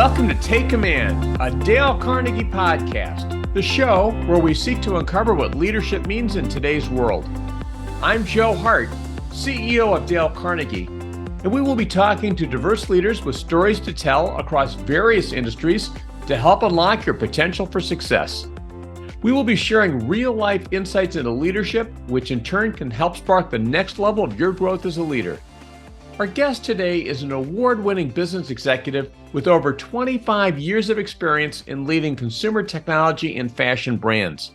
Welcome to Take Command, a Dale Carnegie podcast, the show where we seek to uncover what leadership means in today's world. I'm Joe Hart, CEO of Dale Carnegie, and we will be talking to diverse leaders with stories to tell across various industries to help unlock your potential for success. We will be sharing real-life insights into leadership, which in turn can help spark the next level of your growth as a leader. Our guest today is an award-winning business executive with over 25 years of experience in leading consumer technology and fashion brands.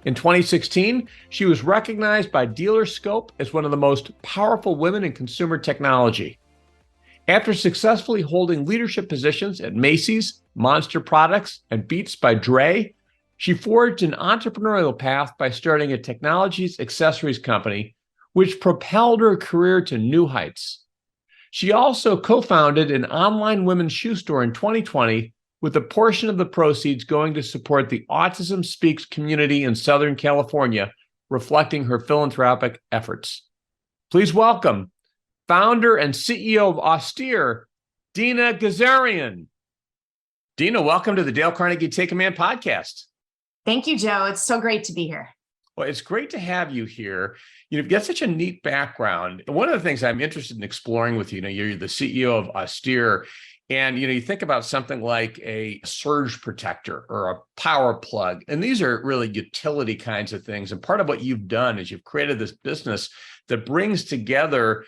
In 2016, she was recognized by Dealer Scope as one of the most powerful women in consumer technology. After successfully holding leadership positions at Macy's, Monster Products, and Beats by Dre, she forged an entrepreneurial path by starting a technology accessories company, which propelled her career to new heights. She also co-founded an online women's shoe store in 2020, with a portion of the proceeds going to support the Autism Speaks community in Southern California, reflecting her philanthropic efforts. Please welcome founder and CEO of Austere, Deena Ghazarian. Deena, welcome to the Dale Carnegie Take Command podcast. Thank you, Joe. It's so great to be here. Well, it's great to have you here. You've got such a neat background. One of the things I'm interested in exploring with you, you're the CEO of Austere, and you think about something like a surge protector or a power plug, and these are really utility kinds of things. And part of what you've done is you've created this business that brings together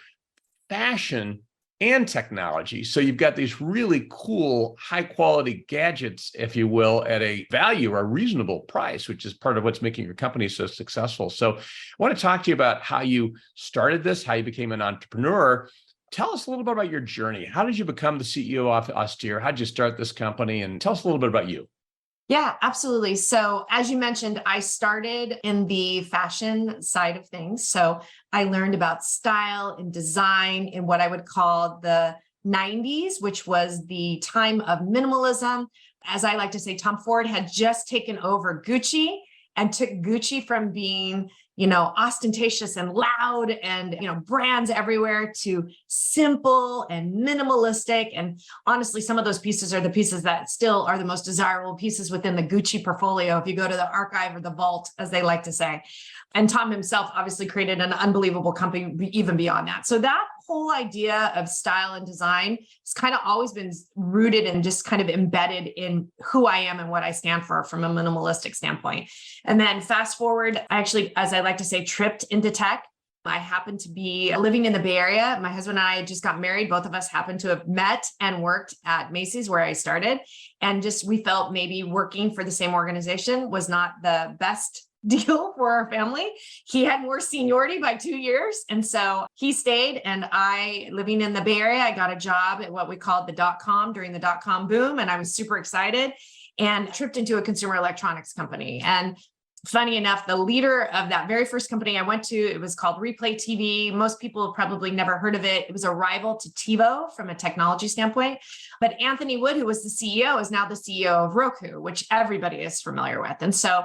fashion and technology. So you've got these really cool, high quality gadgets, if you will, at a value or a reasonable price, which is part of what's making your company so successful. So I want to talk to you about how you started this, how you became an entrepreneur. Tell us a little bit about your journey. How did you become the CEO of Austere? How did you start this company? And tell us a little bit about you. Yeah, absolutely. So as you mentioned, I started in the fashion side of things. So I learned about style and design in what I would call the 90s, which was the time of minimalism. As I like to say, Tom Ford had just taken over Gucci and took Gucci from being ostentatious and loud and, brands everywhere to simple and minimalistic. And honestly, some of those pieces are the pieces that still are the most desirable pieces within the Gucci portfolio. If you go to the archive or the vault, as they like to say. And Tom himself obviously created an unbelievable company even beyond that. So that whole idea of style and design has kind of always been rooted and just kind of embedded in who I am and what I stand for from a minimalistic standpoint. And then fast forward, I actually, as I like to say, tripped into tech. I happened to be living in the Bay Area. My husband and I just got married. Both of us happened to have met and worked at Macy's, where I started. And just we felt maybe working for the same organization was not the best deal for our family. He had more seniority by 2 years. And so he stayed, and I, living in the Bay Area, I got a job at what we called the .com during the .com boom. And I was super excited and tripped into a consumer electronics company. And funny enough, the leader of that very first company I went to, it was called Replay TV. Most people have probably never heard of it. It was a rival to TiVo from a technology standpoint. But Anthony Wood, who was the CEO, is now the CEO of Roku, which everybody is familiar with. And so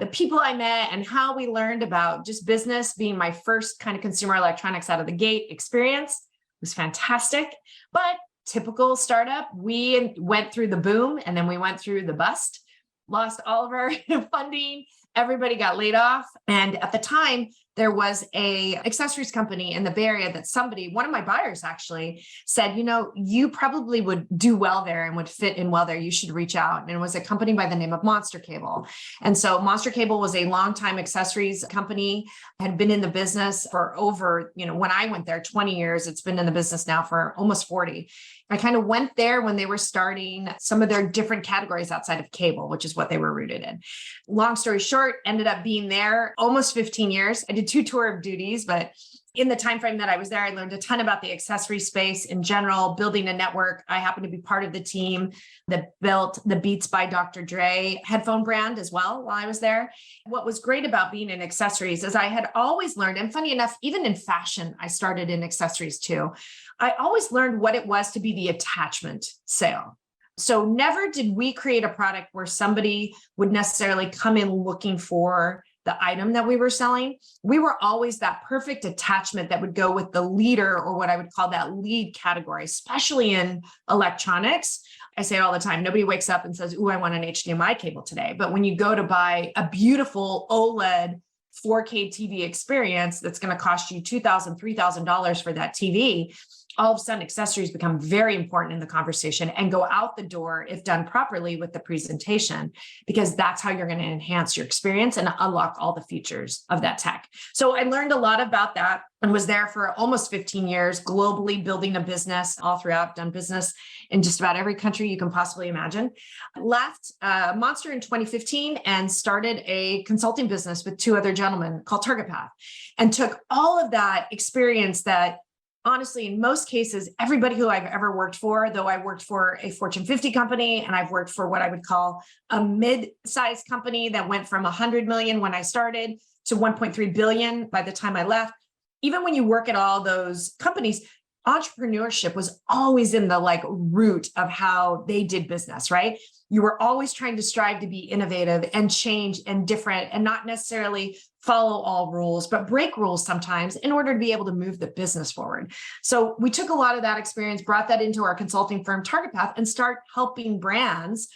the people I met and how we learned about just business being my first kind of consumer electronics out of the gate experience was fantastic. But typical startup, we went through the boom and then we went through the bust, lost all of our funding. Everybody got laid off. And at the time, there was a accessories company in the Bay Area that one of my buyers actually said, you probably would do well there and would fit in well there. You should reach out. And it was a company by the name of Monster Cable. And so Monster Cable was a longtime accessories company, had been in the business for over, when I went there, 20 years. It's been in the business now for almost 40. I kind of went there when they were starting some of their different categories outside of cable, which is what they were rooted in. Long story short, ended up being there almost 15 years. I did 2 tour of duties, but in the time frame that I was there, I learned a ton about the accessory space in general, building a network. I happened to be part of the team that built the Beats by Dr. Dre headphone brand as well while I was there. What was great about being in accessories is I had always learned, and funny enough, even in fashion, I started in accessories too. I always learned what it was to be the attachment sale. So never did we create a product where somebody would necessarily come in looking for the item that we were selling, we were always that perfect attachment that would go with the leader, or what I would call that lead category, especially in electronics. I say it all the time. Nobody wakes up and says, "Ooh, I want an HDMI cable today." But when you go to buy a beautiful OLED 4K TV experience that's going to cost you $2,000, $3,000 for that TV, all of a sudden accessories become very important in the conversation and go out the door if done properly with the presentation, because that's how you're going to enhance your experience and unlock all the features of that tech. So I learned a lot about that and was there for almost 15 years, globally building a business all throughout, done business in just about every country you can possibly imagine. Left Monster in 2015 and started a consulting business with two other gentlemen called Target Path, and took all of that experience that, honestly, in most cases, everybody who I've ever worked for, though I worked for a Fortune 50 company and I've worked for what I would call a mid-sized company that went from 100 million when I started to 1.3 billion by the time I left. Even when you work at all those companies, entrepreneurship was always in the root of how they did business, right? You were always trying to strive to be innovative and change and different, and not necessarily follow all rules, but break rules sometimes in order to be able to move the business forward. So we took a lot of that experience, brought that into our consulting firm, Target Path, and start helping brands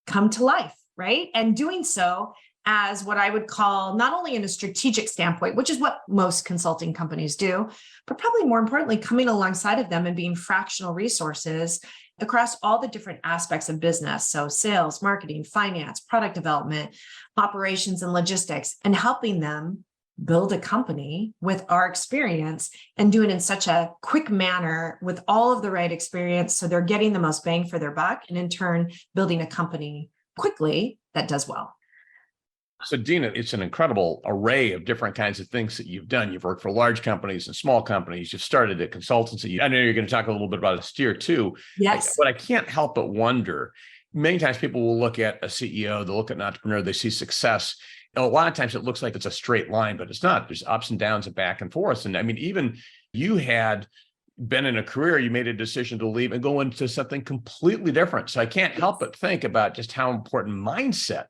come to life, right? And doing so as what I would call not only in a strategic standpoint, which is what most consulting companies do, but probably more importantly, coming alongside of them and being fractional resources across all the different aspects of business. So sales, marketing, finance, product development, operations, and logistics, and helping them build a company with our experience and do it in such a quick manner with all of the right experience. So they're getting the most bang for their buck, and in turn, building a company quickly that does well. So Deena, it's an incredible array of different kinds of things that you've done. You've worked for large companies and small companies. You've started a consultancy. I know you're going to talk a little bit about Austere too. Yes. But I can't help but wonder, many times people will look at a CEO, they'll look at an entrepreneur, they see success. A lot of times it looks like it's a straight line, but it's not. There's ups and downs and back and forth. And I mean, even you had been in a career, you made a decision to leave and go into something completely different. So I can't help but think about just how important mindset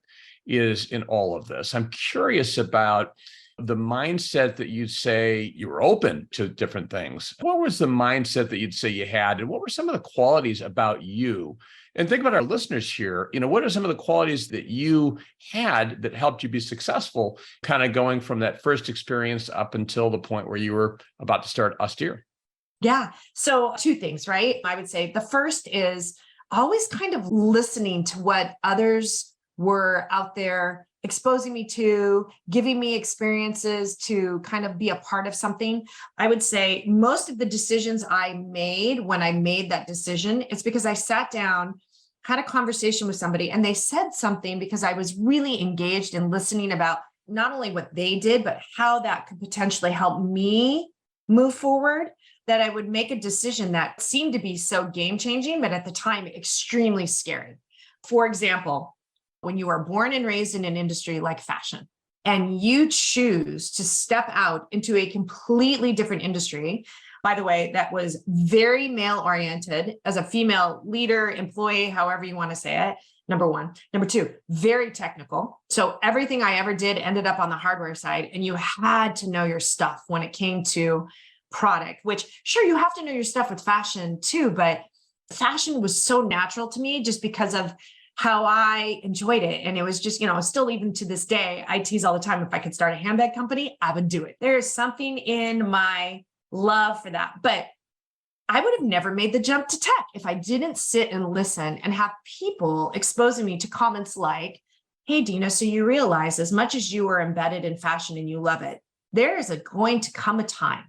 is in all of this. I'm curious about the mindset that you'd say you were open to different things. What was the mindset that you'd say you had? And what were some of the qualities about you? And think about our listeners here. What are some of the qualities that you had that helped you be successful, kind of going from that first experience up until the point where you were about to start Austere? Yeah. So two things, right? I would say the first is always kind of listening to what others were out there exposing me to, giving me experiences to kind of be a part of something. I would say most of the decisions I made when I made that decision, it's because I sat down, had a conversation with somebody, and they said something because I was really engaged in listening about not only what they did, but how that could potentially help me move forward, that I would make a decision that seemed to be so game-changing, but at the time, extremely scary. For example, when you are born and raised in an industry like fashion, and you choose to step out into a completely different industry, by the way, that was very male-oriented as a female leader, employee, however you want to say it, number one. Number two, very technical. So everything I ever did ended up on the hardware side, and you had to know your stuff when it came to product, which sure, you have to know your stuff with fashion too, but fashion was so natural to me just because of how I enjoyed it. And it was just, still even to this day, I tease all the time, if I could start a handbag company, I would do it. There's something in my love for that. But I would have never made the jump to tech if I didn't sit and listen and have people exposing me to comments like, "Hey, Deena, so you realize as much as you are embedded in fashion and you love it, there is going to come a time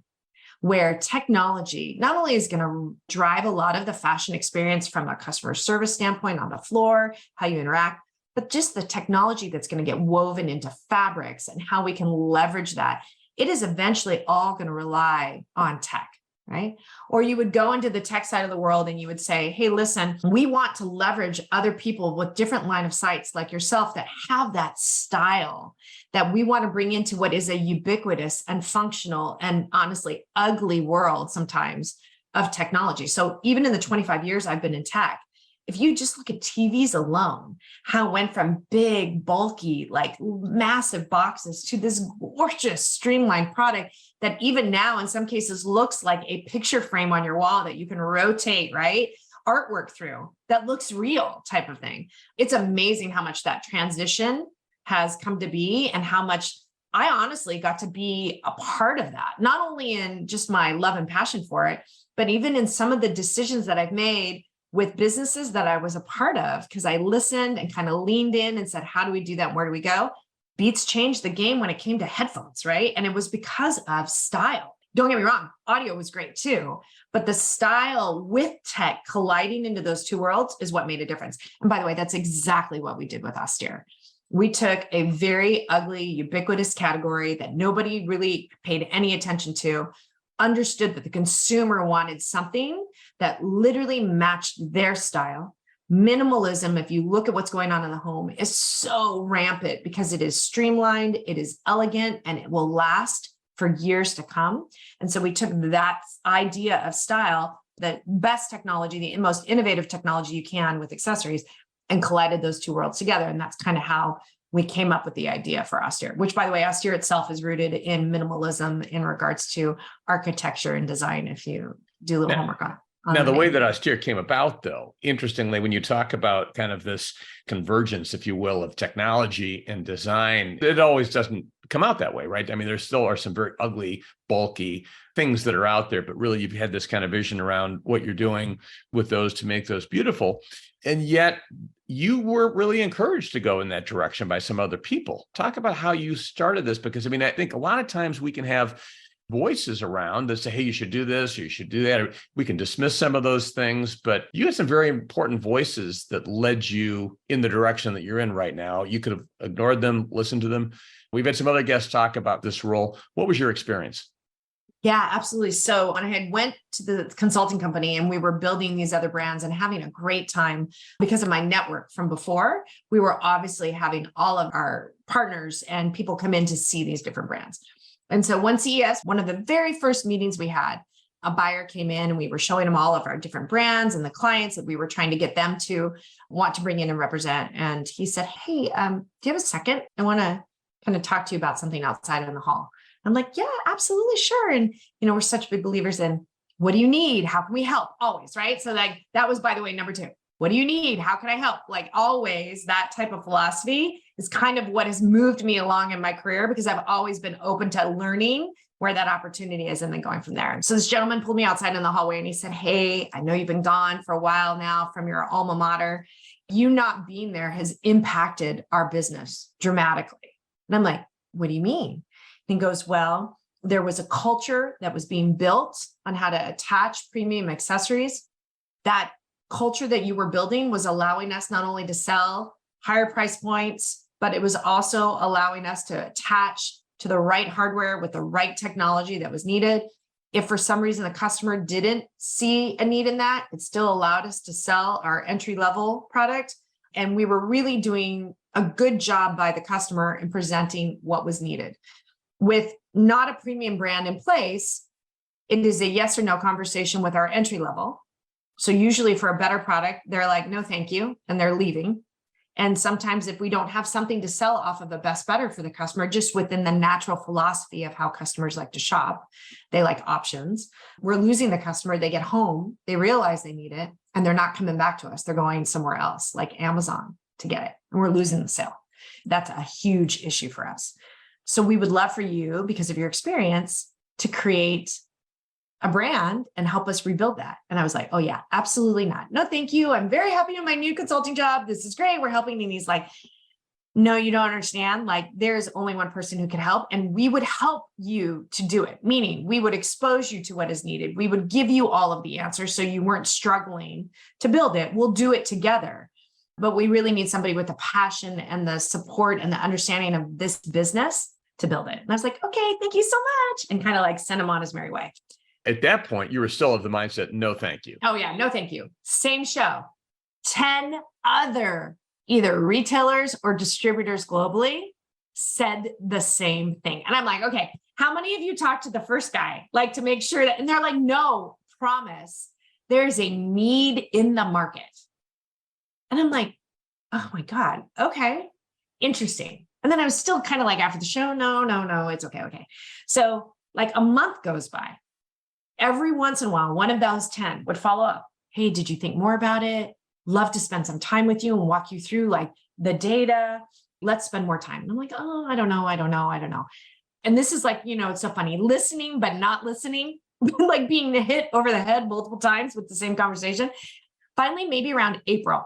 where technology not only is going to drive a lot of the fashion experience from a customer service standpoint on the floor, how you interact, but just the technology that's going to get woven into fabrics and how we can leverage that. It is eventually all going to rely on tech." Right? Or you would go into the tech side of the world and you would say, "Hey, listen, we want to leverage other people with different line of sights like yourself that have that style that we want to bring into what is a ubiquitous and functional and honestly ugly world sometimes of technology." So even in the 25 years I've been in tech, if you just look at TVs alone, how it went from big, bulky, like massive boxes to this gorgeous, streamlined product that even now, in some cases, looks like a picture frame on your wall that you can rotate, right? Artwork through that looks real type of thing. It's amazing how much that transition has come to be and how much I honestly got to be a part of that, not only in just my love and passion for it, but even in some of the decisions that I've made with businesses that I was a part of, because I listened and kind of leaned in and said, how do we do that? Where do we go? Beats changed the game when it came to headphones, right? And it was because of style. Don't get me wrong, audio was great too, but the style with tech colliding into those two worlds is what made a difference. And by the way, that's exactly what we did with Austere. We took a very ugly, ubiquitous category that nobody really paid any attention to, understood that the consumer wanted something that literally matched their style. Minimalism, if you look at what's going on in the home, is so rampant because it is streamlined, it is elegant, and it will last for years to come. And so we took that idea of style, the best technology, the most innovative technology you can with accessories, and collided those two worlds together. And that's kind of how we came up with the idea for Austere, which, by the way, Austere itself is rooted in minimalism in regards to architecture and design, if you do a little homework on. Now, the way that Austere came about, though, interestingly, when you talk about kind of this convergence, if you will, of technology and design, it always doesn't come out that way, right? I mean, there still are some very ugly, bulky things that are out there, but really you've had this kind of vision around what you're doing with those to make those beautiful. And yet you were really encouraged to go in that direction by some other people. Talk about how you started this, because I mean, I think a lot of times we can have voices around that say, hey, you should do this, or you should do that. Or we can dismiss some of those things, but you had some very important voices that led you in the direction that you're in right now. You could have ignored them, listened to them. We've had some other guests talk about this role. What was your experience? Yeah, absolutely. So when I had went to the consulting company and we were building these other brands and having a great time because of my network from before, we were obviously having all of our partners and people come in to see these different brands. And so one CES, one of the very first meetings we had, a buyer came in and we were showing them all of our different brands and the clients that we were trying to get them to want to bring in and represent. And he said, hey, do you have a second? I want to kind of talk to you about something outside in the hall. I'm like, yeah, absolutely. Sure. And, you know, we're such big believers in what do you need? How can we help? Always. Right. So like, that was, by the way, number 2. What do you need? How can I help? Like always, that type of philosophy is kind of what has moved me along in my career, because I've always been open to learning where that opportunity is and then going from there. So this gentleman pulled me outside in the hallway and he said, hey, I know you've been gone for a while now from your alma mater. You not being there has impacted our business dramatically. And I'm like, what do you mean? And he goes, well, there was a culture that was being built on how to attach premium accessories. That culture that you were building was allowing us not only to sell higher price points, but it was also allowing us to attach to the right hardware with the right technology that was needed. If for some reason the customer didn't see a need in that, it still allowed us to sell our entry-level product. And we were really doing a good job by the customer in presenting what was needed. With not a premium brand in place, it is a yes or no conversation with our entry level. So usually for a better product, they're like, no, thank you. And they're leaving. And sometimes if we don't have something to sell off of a best better for the customer, just within the natural philosophy of how customers like to shop, they like options. We're losing the customer. They get home, they realize they need it, and they're not coming back to us. They're going somewhere else, like Amazon, to get it. And we're losing the sale. That's a huge issue for us. So we would love for you, because of your experience, to create a brand and help us rebuild that. And I was like, oh yeah, absolutely not. No, thank you. I'm very happy in my new consulting job. This is great. We're helping. And he's like, no, you don't understand. Like there's only one person who can help. And we would help you to do it. Meaning we would expose you to what is needed. We would give you all of the answers so you weren't struggling to build it. We'll do it together. But we really need somebody with the passion and the support and the understanding of this business to build it. And I was like, okay, thank you so much. And kind of like send him on his merry way. At that point, you were still of the mindset, no, thank you. Oh yeah, no, thank you. Same show. 10 other either retailers or distributors globally said the same thing. And I'm like, okay, how many of you talked to the first guy? Like to make sure that, and they're like, no, promise. There's a need in the market. And I'm like, oh my God, okay, interesting. And then I was still kind of like after the show, no, it's okay, okay. So like a month goes by. Every once in a while, one of those 10 would follow up. Hey, did you think more about it? Love to spend some time with you and walk you through like the data. Let's spend more time. And I'm like, oh, I don't know. And this is like, it's so funny, listening, but not listening, like being hit over the head multiple times with the same conversation. Finally, maybe around April,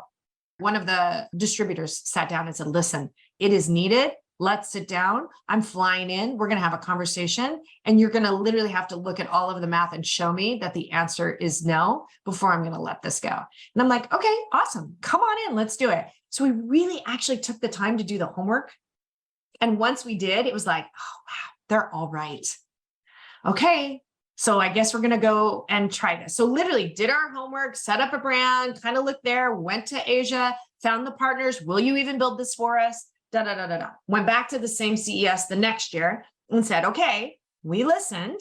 one of the distributors sat down and said, listen, it is needed. Let's sit down. I'm flying in. We're going to have a conversation and you're going to literally have to look at all of the math and show me that the answer is no before I'm going to let this go. And I'm like, okay, awesome. Come on in. Let's do it. So we really actually took the time to do the homework. And once we did, it was like, oh, wow, they're all right. Okay. So I guess we're going to go and try this. So literally did our homework, set up a brand, kind of looked there, went to Asia, found the partners. Will you even build this for us? Went back to the same CES the next year and said, okay, we listened,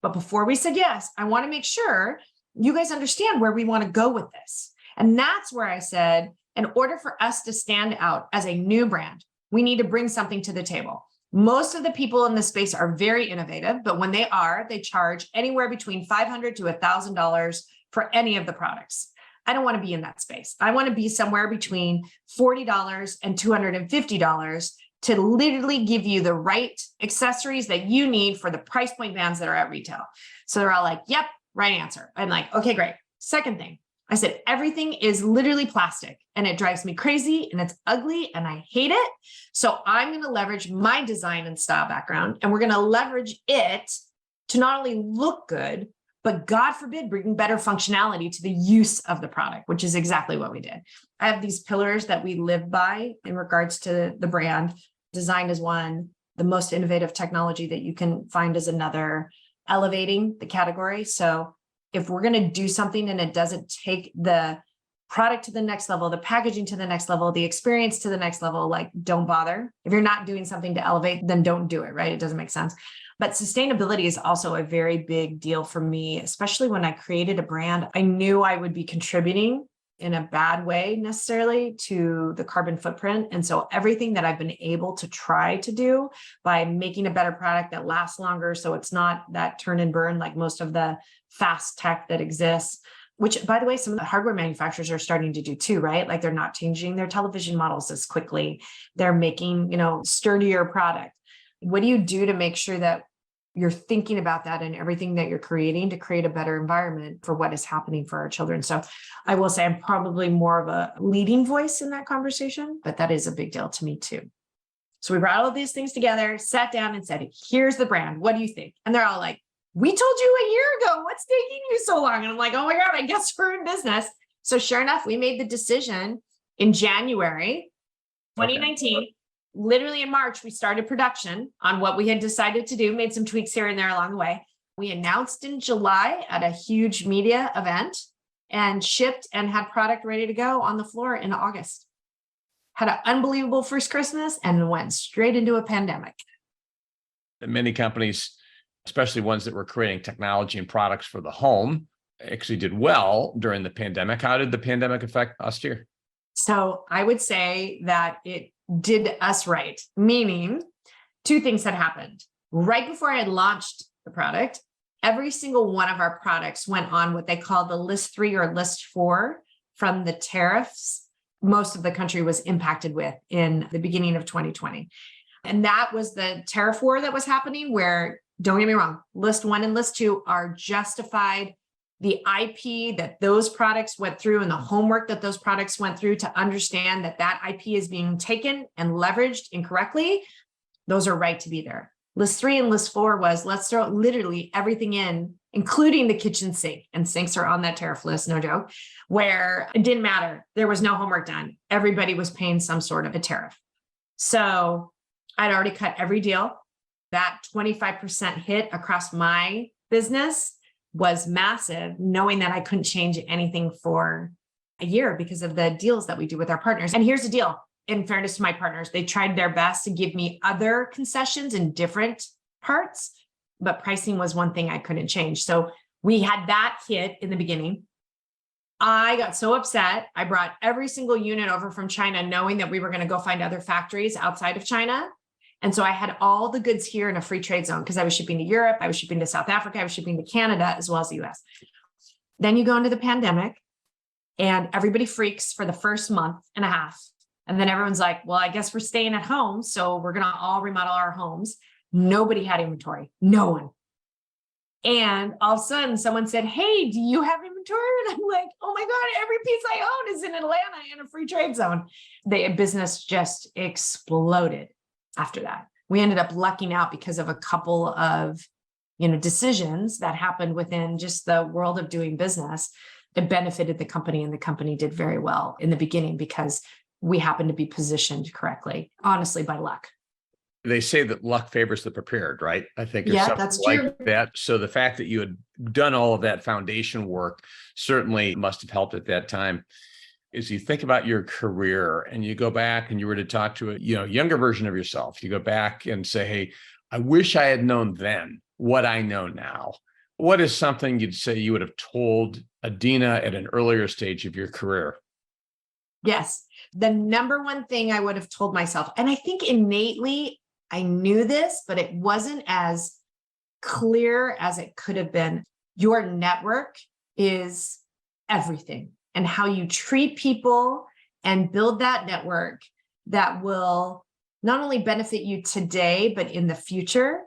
but before we said yes, I want to make sure you guys understand where we want to go with this. And that's where I said, in order for us to stand out as a new brand, we need to bring something to the table. Most of the people in this space are very innovative, but when they charge anywhere between $500 to $1,000 for any of the products. I don't want to be in that space. I want to be somewhere between $40 and $250 to literally give you the right accessories that you need for the price point bands that are at retail. So they're all like, yep, right answer. I'm like, okay, great. Second thing, I said, everything is literally plastic and it drives me crazy and it's ugly and I hate it. So I'm going to leverage my design and style background and we're going to leverage it to not only look good, but God forbid, bring better functionality to the use of the product, which is exactly what we did. I have these pillars that we live by in regards to the brand. Design is one, the most innovative technology that you can find is another, elevating the category. So if we're going to do something and it doesn't take the product to the next level, the packaging to the next level, the experience to the next level, like don't bother. If you're not doing something to elevate, then don't do it, right? It doesn't make sense. But sustainability is also a very big deal for me, especially when I created a brand. I knew I would be contributing in a bad way necessarily to the carbon footprint. And so everything that I've been able to try to do by making a better product that lasts longer, so it's not that turn and burn like most of the fast tech that exists, which by the way, some of the hardware manufacturers are starting to do too, right? Like they're not changing their television models as quickly. They're making, sturdier product. What do you do to make sure that you're thinking about that and everything that you're creating to create a better environment for what is happening for our children? So I will say I'm probably more of a leading voice in that conversation, but that is a big deal to me too. So we brought all of these things together, sat down and said, here's the brand. What do you think? And they're all like, we told you a year ago, what's taking you so long? And I'm like, oh my God, I guess we're in business. So sure enough, we made the decision in January 2019. Okay. Literally in March, we started production on what we had decided to do, made some tweaks here and there along the way. We announced in July at a huge media event and shipped and had product ready to go on the floor in August. Had an unbelievable first Christmas and went straight into a pandemic. And many companies, especially ones that were creating technology and products for the home, actually did well during the pandemic. How did the pandemic affect us here? So I would say that it did us right, meaning two things had happened. Right before I had launched the product, every single one of our products went on what they call the list 3 or list 4 from the tariffs most of the country was impacted with in the beginning of 2020. And that was the tariff war that was happening where, don't get me wrong, list 1 and list 2 are justified. The IP that those products went through and the homework that those products went through to understand that that IP is being taken and leveraged incorrectly, those are right to be there. List 3 and list 4 was, let's throw literally everything in, including the kitchen sink, and sinks are on that tariff list, no joke, where it didn't matter. There was no homework done. Everybody was paying some sort of a tariff. So I'd already cut every deal. That 25% hit across my business was massive, knowing that I couldn't change anything for a year because of the deals that we do with our partners. And here's the deal. In fairness to my partners, they tried their best to give me other concessions in different parts, but pricing was one thing I couldn't change. So we had that hit in the beginning. I got so upset. I brought every single unit over from China, knowing that we were going to go find other factories outside of China. And so I had all the goods here in a free trade zone because I was shipping to Europe, I was shipping to South Africa, I was shipping to Canada, as well as the US. Then you go into the pandemic and everybody freaks for the first month and a half. And then everyone's like, well, I guess we're staying at home, so we're going to all remodel our homes. Nobody had inventory, no one. And all of a sudden someone said, hey, do you have inventory? And I'm like, oh my God, every piece I own is in Atlanta in a free trade zone. The business just exploded after that. We ended up lucking out because of a couple of, decisions that happened within just the world of doing business. It benefited the company, and the company did very well in the beginning because we happened to be positioned correctly, honestly, by luck. They say that luck favors the prepared, right? I think there's Yeah, something that's like true. that. So the fact that you had done all of that foundation work certainly must have helped at that time. As you think about your career and you go back and you were to talk to a younger version of yourself, you go back and say, hey, I wish I had known then what I know now. What is something you'd say you would have told Deena at an earlier stage of your career? Yes. The number one thing I would have told myself, and I think innately I knew this, but it wasn't as clear as it could have been. Your network is everything, and how you treat people and build that network that will not only benefit you today, but in the future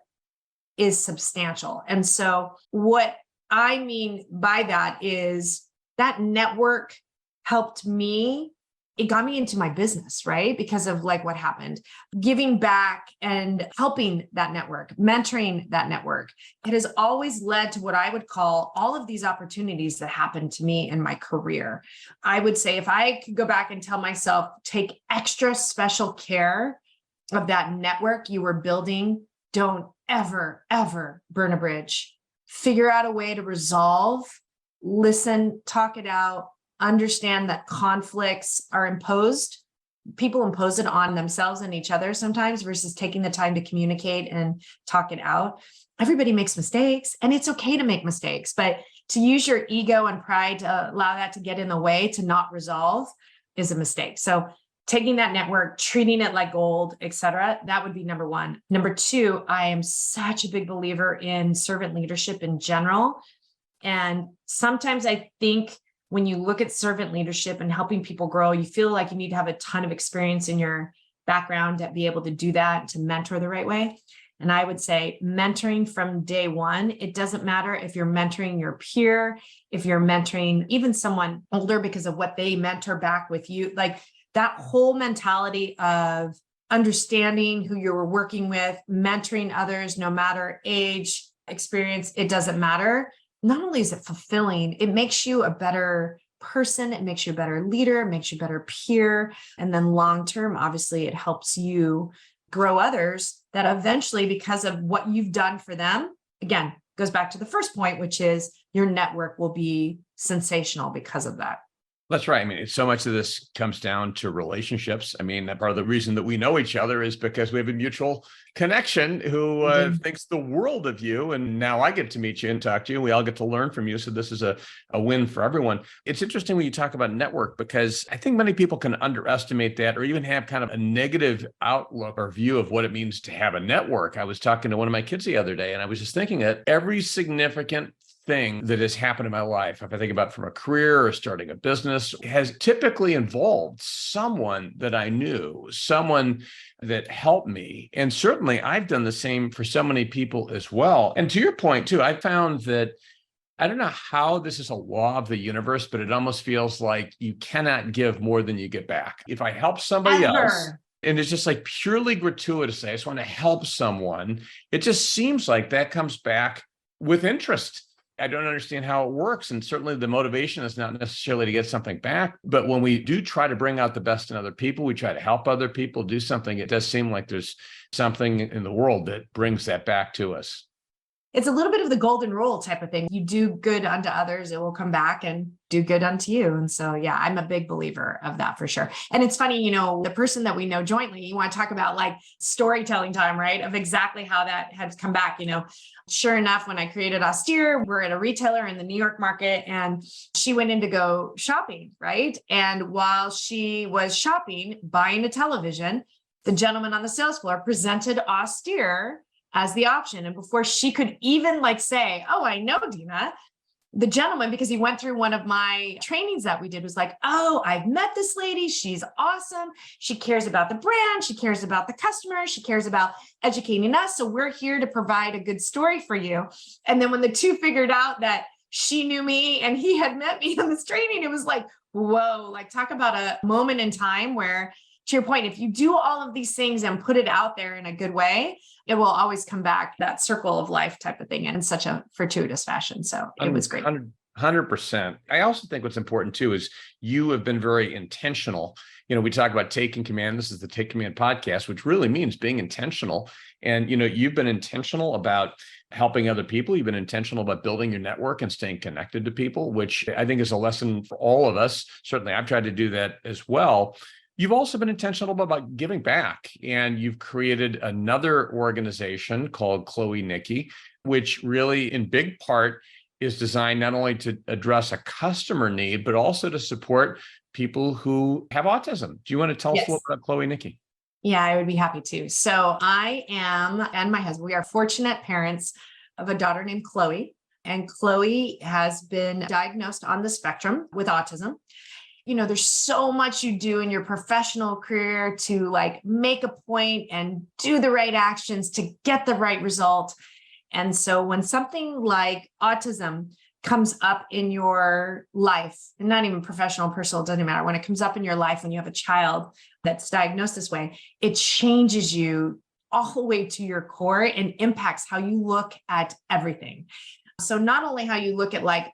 is substantial. And so what I mean by that is that network helped me. It got me into my business, right? Because of like what happened, giving back and helping that network, mentoring that network. It has always led to what I would call all of these opportunities that happened to me in my career. I would say if I could go back and tell myself, take extra special care of that network you were building. Don't ever, ever burn a bridge. Figure out a way to resolve, listen, talk it out, understand that conflicts are imposed. People impose it on themselves and each other sometimes versus taking the time to communicate and talk it out. Everybody makes mistakes, and it's okay to make mistakes, but to use your ego and pride to allow that to get in the way to not resolve is a mistake. So taking that network, treating it like gold, et cetera, that would be number one. Number two, I am such a big believer in servant leadership in general. And sometimes I think when you look at servant leadership and helping people grow, you feel like you need to have a ton of experience in your background to be able to do that, to mentor the right way. And I would say mentoring from day one. It doesn't matter if you're mentoring your peer, if you're mentoring even someone older because of what they mentor back with you, like that whole mentality of understanding who you're working with, mentoring others, no matter age, experience, it doesn't matter. Not only is it fulfilling, it makes you a better person, it makes you a better leader, it makes you a better peer. And then long-term, obviously, it helps you grow others that eventually, because of what you've done for them, again, goes back to the first point, which is your network will be sensational because of that. That's right. I mean, so much of this comes down to relationships. I mean, part of the reason that we know each other is because we have a mutual connection who thinks the world of you. And now I get to meet you and talk to you. We all get to learn from you. So this is a win for everyone. It's interesting when you talk about network, because I think many people can underestimate that or even have kind of a negative outlook or view of what it means to have a network. I was talking to one of my kids the other day, and I was just thinking that every significant thing that has happened in my life, if I think about from a career or starting a business, has typically involved someone that I knew, someone that helped me. And certainly I've done the same for so many people as well. And to your point too, I found that I don't know how this is a law of the universe, but it almost feels like you cannot give more than you get back. If I help somebody else, and it's just like purely gratuitous, I just want to help someone, it just seems like that comes back with interest. I don't understand how it works. And certainly the motivation is not necessarily to get something back. But when we do try to bring out the best in other people, we try to help other people do something, it does seem like there's something in the world that brings that back to us. it's a little bit of the golden rule type of thing. You do good unto others, it will come back and do good unto you. And so, yeah, I'm a big believer of that for sure. And it's funny, the person that we know jointly, you want to talk about like storytelling time, right? Of exactly how that has come back. Sure enough, when I created Austere, we're at a retailer in the New York market and she went in to go shopping, right? And while she was shopping, buying a television, the gentleman on the sales floor presented Austere as the option. And before she could even say, oh, I know Deena, the gentleman, because he went through one of my trainings that we did, was like, oh, I've met this lady. She's awesome. She cares about the brand. She cares about the customer. She cares about educating us. So we're here to provide a good story for you. And then when the two figured out that she knew me and he had met me in this training, it was like, whoa, talk about a moment in time where, to your point, if you do all of these things and put it out there in a good way, it will always come back, that circle of life type of thing, in such a fortuitous fashion. So it was great. 100%. I also think what's important too is you have been very intentional. We talk about taking command. This is the Take Command podcast, which really means being intentional. And, you've been intentional about helping other people. You've been intentional about building your network and staying connected to people, which I think is a lesson for all of us. Certainly, I've tried to do that as well. You've also been intentional about giving back, and you've created another organization called Chloe Nikki, which really in big part is designed not only to address a customer need, but also to support people who have autism. Do you want to tell us a little bit about Chloe Nikki? Yeah, I would be happy to. So I am, and my husband, we are fortunate parents of a daughter named Chloe, and Chloe has been diagnosed on the spectrum with autism. There's so much you do in your professional career to make a point and do the right actions to get the right result. And so when something like autism comes up in your life, and not even professional, personal, it doesn't matter. When it comes up in your life, when you have a child that's diagnosed this way, it changes you all the way to your core and impacts how you look at everything. So not only how you look at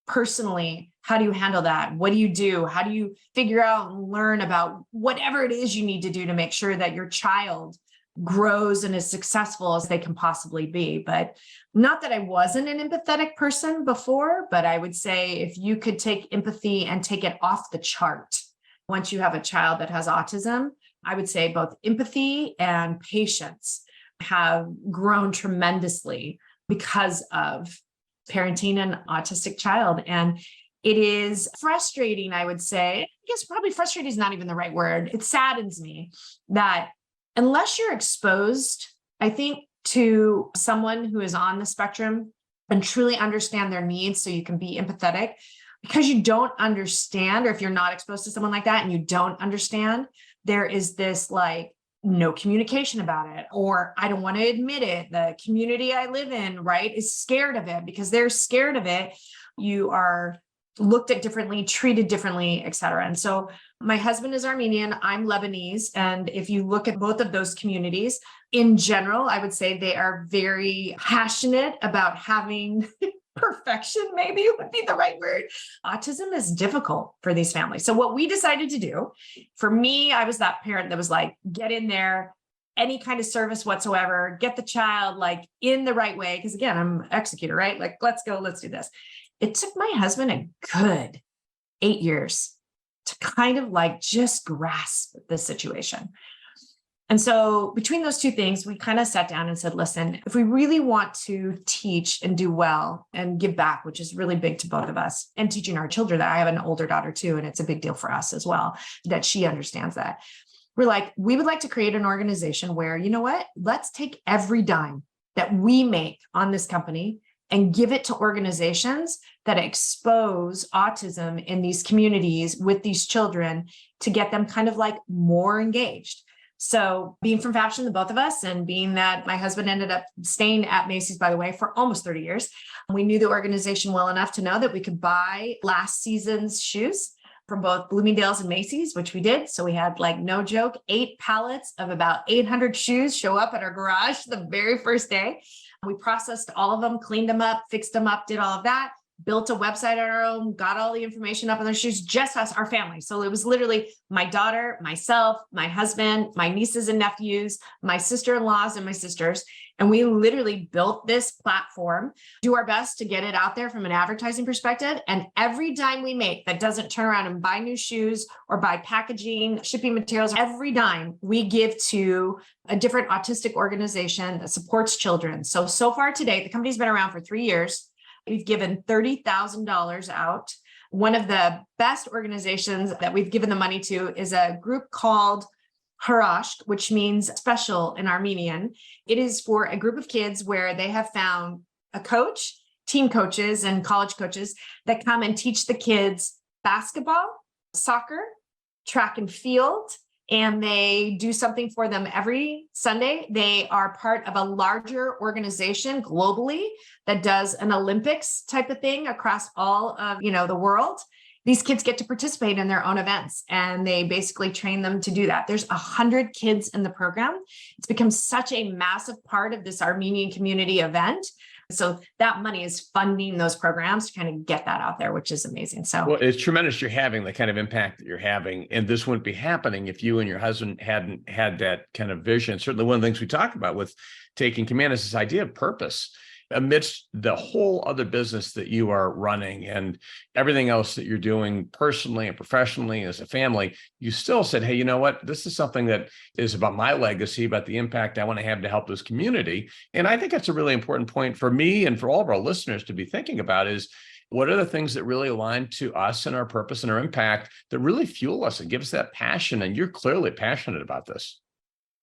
personally, how do you handle that? What do you do? How do you figure out and learn about whatever it is you need to do to make sure that your child grows and is successful as they can possibly be? But not that I wasn't an empathetic person before, but I would say if you could take empathy and take it off the chart, once you have a child that has autism, I would say both empathy and patience have grown tremendously because of parenting an autistic child. And it is frustrating, I would say. I guess probably frustrating is not even the right word. It saddens me that unless you're exposed, I think, to someone who is on the spectrum and truly understand their needs so you can be empathetic, because you don't understand, or if you're not exposed to someone like that and you don't understand, there is this no communication about it, or I don't want to admit it. The community I live in, right, is scared of it. Because they're scared of it, you are looked at differently, treated differently, et cetera. And so my husband is Armenian, I'm Lebanese. And if you look at both of those communities in general, I would say they are very passionate about having perfection, maybe would be the right word. Autism is difficult for these families. So what we decided to do, for me, I was that parent that was get in there, any kind of service whatsoever, get the child in the right way. Because again, I'm an executor, right? Let's go, let's do this. It took my husband a good 8 years to kind of just grasp the situation. And so between those two things, we kind of sat down and said, listen, if we really want to teach and do well and give back, which is really big to both of us, and teaching our children that, I have an older daughter too, and it's a big deal for us as well, that she understands that. We're we would like to create an organization where, you know what, let's take every dime that we make on this company and give it to organizations that expose autism in these communities with these children to get them kind of more engaged. So being from fashion, the both of us, and being that my husband ended up staying at Macy's, by the way, for almost 30 years, we knew the organization well enough to know that we could buy last season's shoes from both Bloomingdale's and Macy's, which we did. So we had no joke, 8 pallets of about 800 shoes show up at our garage the very first day. We processed all of them, cleaned them up, fixed them up, did all of that. built a website on our own, got all the information up on their shoes, just us, our family. So it was literally my daughter, myself, my husband, my nieces and nephews, my sister-in-laws and my sisters. And we literally built this platform, do our best to get it out there from an advertising perspective. And every dime we make that doesn't turn around and buy new shoes or buy packaging, shipping materials, every dime we give to a different autistic organization that supports children. So far today, the company's been around for 3 years. We've given $30,000 out. One of the best organizations that we've given the money to is a group called Harasht, which means special in Armenian. It is for a group of kids where they have found a coach, team coaches and college coaches that come and teach the kids basketball, soccer, track and field, and they do something for them every Sunday. They are part of a larger organization globally that does an Olympics type of thing across all of, the world. These kids get to participate in their own events, and they basically train them to do that. There's 100 kids in the program. It's become such a massive part of this Armenian community event. So that money is funding those programs to kind of get that out there, which is amazing. Well, it's tremendous you're having the kind of impact that you're having. And this wouldn't be happening if you and your husband hadn't had that kind of vision. Certainly one of the things we talk about with taking command is this idea of purpose. Amidst the whole other business that you are running and everything else that you're doing personally and professionally as a family, you still said, hey, you know what? This is something that is about my legacy, about the impact I want to have to help this community. And I think that's a really important point for me and for all of our listeners to be thinking about is, what are the things that really align to us and our purpose and our impact that really fuel us and give us that passion? And you're clearly passionate about this.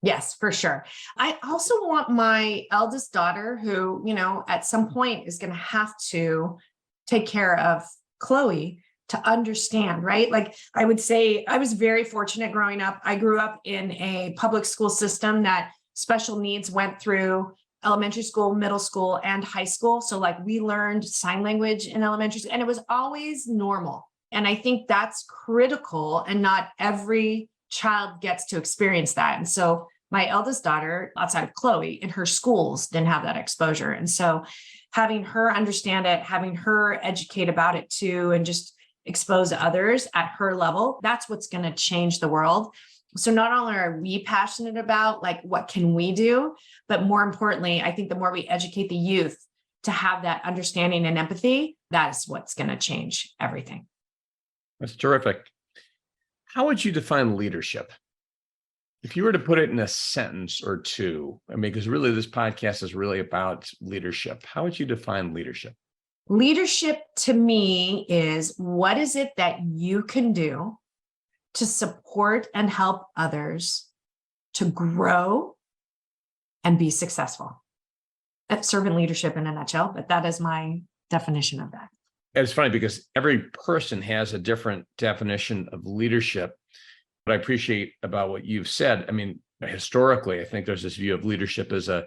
Yes, for sure. I also want my eldest daughter, who, at some point is going to have to take care of Chloe, to understand, right? Like I would say, I was very fortunate growing up. I grew up in a public school system that special needs went through elementary school, middle school, and high school. So like we learned sign language in elementary school, and it was always normal. And I think that's critical, and not every child gets to experience that. And so my eldest daughter, outside of Chloe, in her schools didn't have that exposure. And so having her understand it, having her educate about it too, and just expose others at her level, that's what's going to change the world. So not only are we passionate about like, what can we do, but more importantly, I think the more we educate the youth to have that understanding and empathy, that is what's going to change everything. That's terrific. How would you define leadership? If you were to put it in a sentence or two, because really this podcast is really about leadership, how would you define leadership? Leadership to me is, what is it that you can do to support and help others to grow and be successful? That's servant leadership in a nutshell, but that is my definition of that. It's funny because every person has a different definition of leadership. What I appreciate about what you've said, historically, I think there's this view of leadership as a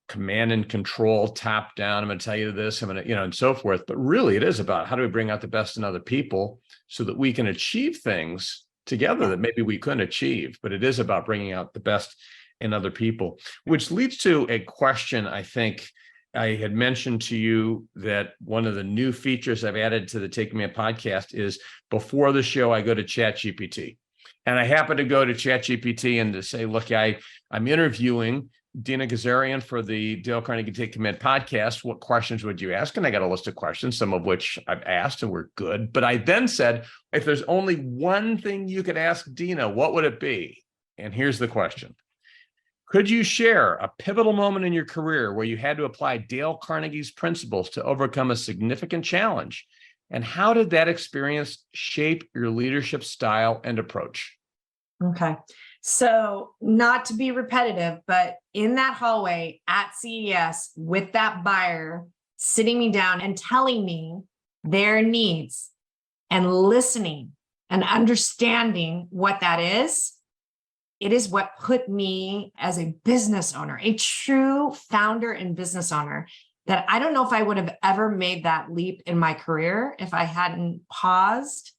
command and control, top down. I'm going to tell you this, and so forth. But really, it is about how do we bring out the best in other people so that we can achieve things together that maybe we couldn't achieve. But it is about bringing out the best in other people, which leads to a question. I think I had mentioned to you that one of the new features I've added to the Take Me a podcast is before the show, I go to ChatGPT. And I happen to go to ChatGPT and to say, look, I'm interviewing Deena Ghazarian for the Dale Carnegie Take Command podcast. What questions would you ask? And I got a list of questions, some of which I've asked and were good. But I then said, if there's only one thing you could ask Deena, what would it be? And here's the question. Could you share a pivotal moment in your career where you had to apply Dale Carnegie's principles to overcome a significant challenge? And how did that experience shape your leadership style and approach? Okay. So not to be repetitive, but in that hallway at CES with that buyer sitting me down and telling me their needs and listening and understanding what that is, it is what put me as a business owner, a true founder and business owner, that I don't know if I would have ever made that leap in my career if I hadn't paused,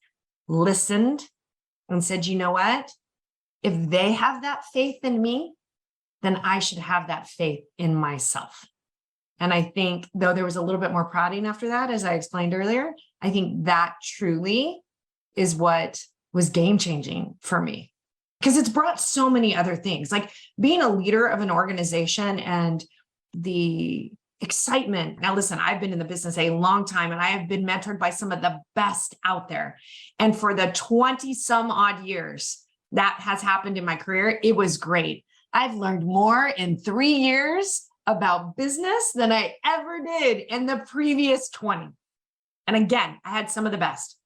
listened, and said, you know what? If they have that faith in me, then I should have that faith in myself. And I think, though there was a little bit more prodding after that, as I explained earlier, I think that truly is what was game changing for me, because it's brought so many other things, like being a leader of an organization and the excitement. Now, listen, I've been in the business a long time and I have been mentored by some of the best out there. And for the 20 some odd years that has happened in my career, it was great. I've learned more in 3 years about business than I ever did in the previous 20. And again, I had some of the best.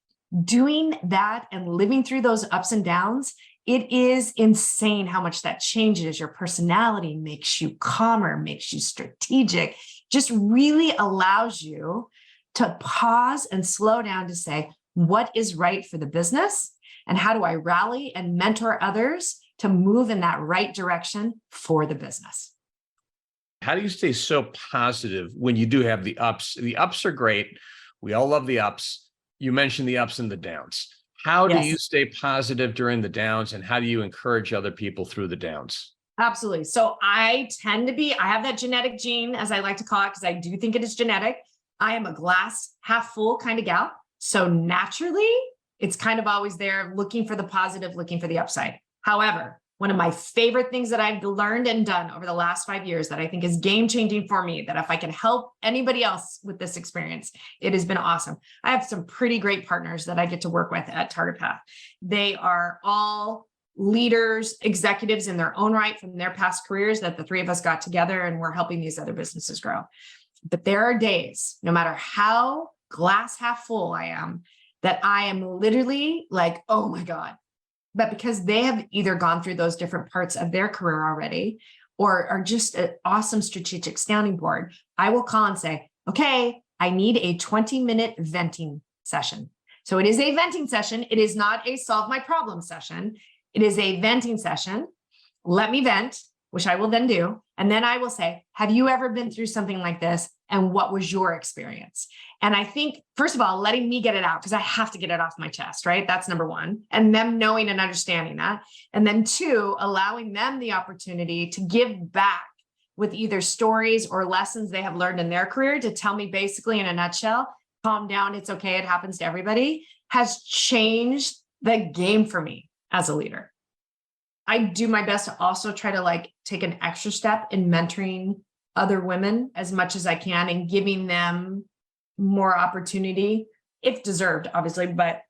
Doing that and living through those ups and downs, it is insane how much that changes your personality, makes you calmer, makes you strategic, just really allows you to pause and slow down to say, what is right for the business? And how do I rally and mentor others to move in that right direction for the business? How do you stay so positive when you do have the ups? The ups are great. We all love the ups. You mentioned the ups and the downs. How do you stay positive during the downs, and how do you encourage other people through the downs? Absolutely. So I have that genetic gene, as I like to call it, because I do think it is genetic. I am a glass half full kind of gal. So naturally, it's kind of always there, looking for the positive, looking for the upside. However, one of my favorite things that I've learned and done over the last 5 years that I think is game changing for me, that if I can help anybody else with this experience, it has been awesome. I have some pretty great partners that I get to work with at Target Path. They are all leaders, executives in their own right from their past careers that the three of us got together and we're helping these other businesses grow. But there are days, no matter how glass half full I am, that I am literally like, oh my God. But because they have either gone through those different parts of their career already, or are just an awesome strategic sounding board, I will call and say, okay, I need a 20-minute venting session. So it is a venting session. It is not a solve my problem session. It is a venting session. Let me vent, which I will then do. And then I will say, have you ever been through something like this? And what was your experience? And I think, first of all, letting me get it out, because I have to get it off my chest, right? That's number one. And them knowing and understanding that. And then two, allowing them the opportunity to give back with either stories or lessons they have learned in their career to tell me basically in a nutshell, calm down, it's okay, it happens to everybody, has changed the game for me as a leader. I do my best to also try to take an extra step in mentoring other women as much as I can and giving them more opportunity, if deserved, obviously. But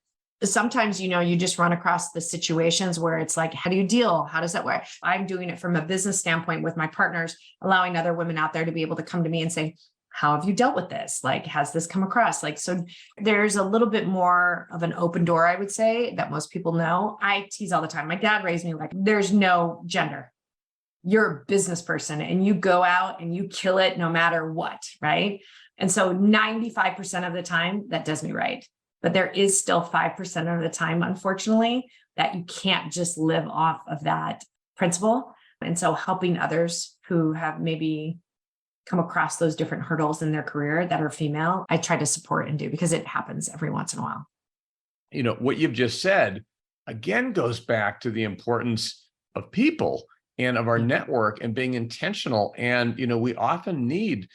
sometimes, you just run across the situations where it's like, how do you deal? How does that work? I'm doing it from a business standpoint with my partners, allowing other women out there to be able to come to me and say, how have you dealt with this? Has this come across? So there's a little bit more of an open door, I would say, that most people know. I tease all the time. My dad raised me like, there's no gender. You're a business person and you go out and you kill it no matter what, right? And so 95% of the time that does me right. But there is still 5% of the time, unfortunately, that you can't just live off of that principle. And so helping others who have maybe come across those different hurdles in their career that are female, I try to support and do, because it happens every once in a while. What you've just said, again, goes back to the importance of people and of our network and being intentional. And, we often need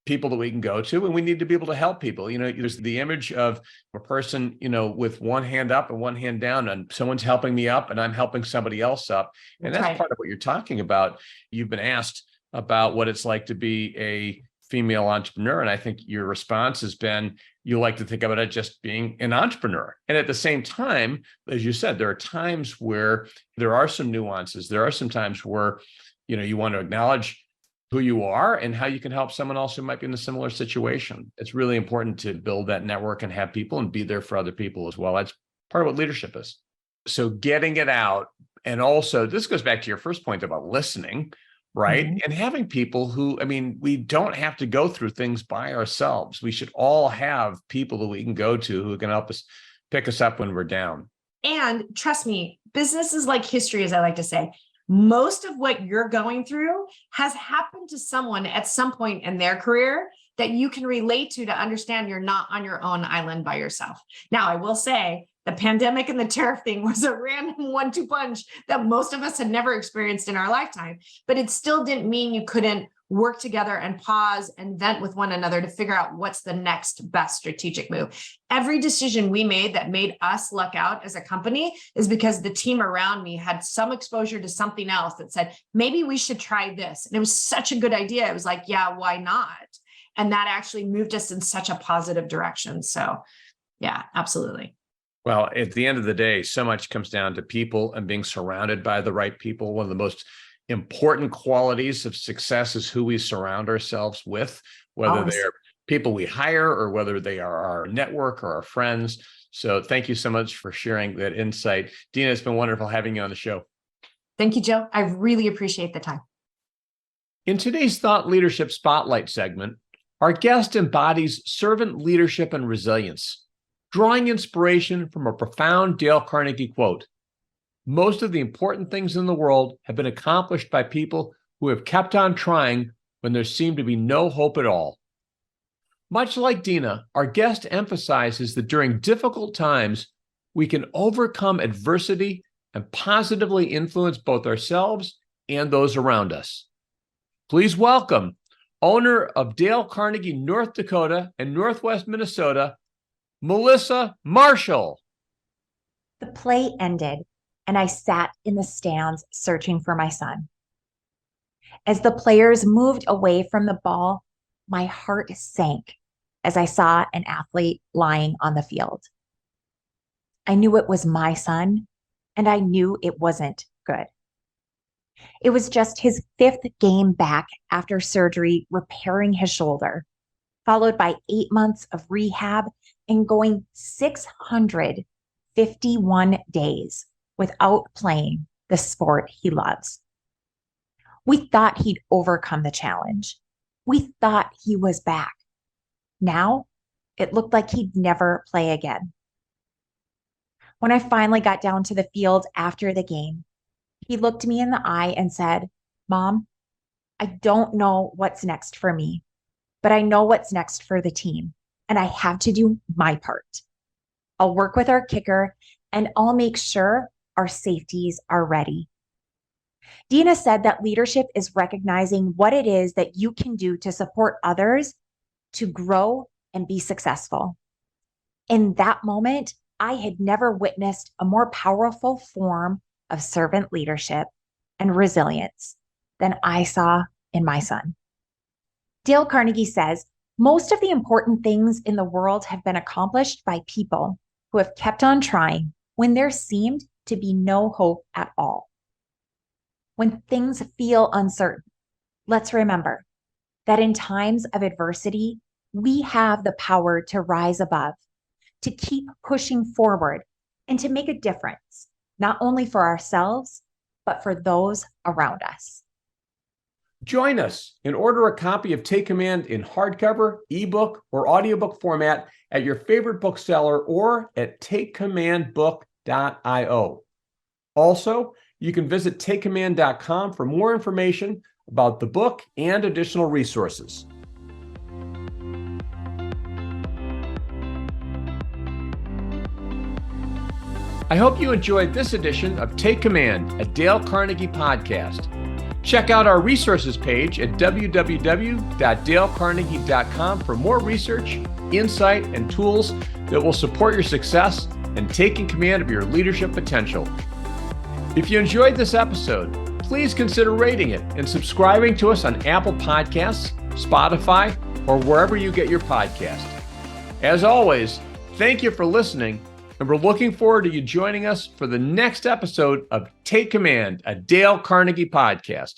people that we can go to, and we need to be able to help people. There's the image of a person, with one hand up and one hand down, and someone's helping me up and I'm helping somebody else up. And that's right. Part of what you're talking about. You've been asked about what it's like to be a female entrepreneur. And I think your response has been, you like to think about it just being an entrepreneur. And at the same time, as you said, there are times where there are some nuances. There are some times where, you want to acknowledge who you are and how you can help someone else who might be in a similar situation. It's really important to build that network and have people and be there for other people as well. That's part of what leadership is. So getting it out. And also, this goes back to your first point about listening, right? Mm-hmm. And having people who, we don't have to go through things by ourselves. We should all have people that we can go to who can help us pick us up when we're down. And trust me, business is like history, as I like to say. Most of what you're going through has happened to someone at some point in their career that you can relate to understand you're not on your own island by yourself. Now, I will say the pandemic and the tariff thing was a random 1-2 punch that most of us had never experienced in our lifetime, but it still didn't mean you couldn't work together and pause and vent with one another to figure out what's the next best strategic move. Every decision we made that made us luck out as a company is because the team around me had some exposure to something else that said, maybe we should try this. And it was such a good idea. It was like, yeah, why not? And that actually moved us in such a positive direction. So yeah, absolutely. Well, at the end of the day, so much comes down to people and being surrounded by the right people. One of the most important qualities of success is who we surround ourselves with, whether they are people we hire or whether they are our network or our friends. So thank you so much for sharing that insight. Deena, it's been wonderful having you on the show. Thank you, Joe. I really appreciate the time. In today's Thought Leadership Spotlight segment, our guest embodies servant leadership and resilience, drawing inspiration from a profound Dale Carnegie quote. Most of the important things in the world have been accomplished by people who have kept on trying when there seemed to be no hope at all. Much like Deena, our guest emphasizes that during difficult times, we can overcome adversity and positively influence both ourselves and those around us. Please welcome owner of Dale Carnegie, North Dakota and Northwest Minnesota, Melissa Marshall. The play ended, and I sat in the stands searching for my son. As the players moved away from the ball, my heart sank as I saw an athlete lying on the field. I knew it was my son, and I knew it wasn't good. It was just his 5th game back after surgery repairing his shoulder, followed by 8 months of rehab and going 651 days without playing the sport he loves. We thought he'd overcome the challenge. We thought he was back. Now, it looked like he'd never play again. When I finally got down to the field after the game, he looked me in the eye and said, "Mom, I don't know what's next for me, but I know what's next for the team, and I have to do my part. I'll work with our kicker, and I'll make sure our safeties are ready." Deena said that leadership is recognizing what it is that you can do to support others to grow and be successful. In that moment, I had never witnessed a more powerful form of servant leadership and resilience than I saw in my son. Dale Carnegie says, most of the important things in the world have been accomplished by people who have kept on trying when there seemed to be no hope at all. When things feel uncertain, let's remember that in times of adversity, we have the power to rise above, to keep pushing forward, and to make a difference, not only for ourselves, but for those around us. Join us and order a copy of Take Command in hardcover, ebook, or audiobook format at your favorite bookseller or at takecommandbook.io. Also, you can visit takecommand.com for more information about the book and additional resources. I hope you enjoyed this edition of Take Command, a Dale Carnegie podcast. Check out our resources page at www.dalecarnegie.com for more research, insight, and tools that will support your success and taking command of your leadership potential. If you enjoyed this episode, please consider rating it and subscribing to us on Apple Podcasts, Spotify, or wherever you get your podcast. As always, thank you for listening, and we're looking forward to you joining us for the next episode of Take Command, a Dale Carnegie podcast.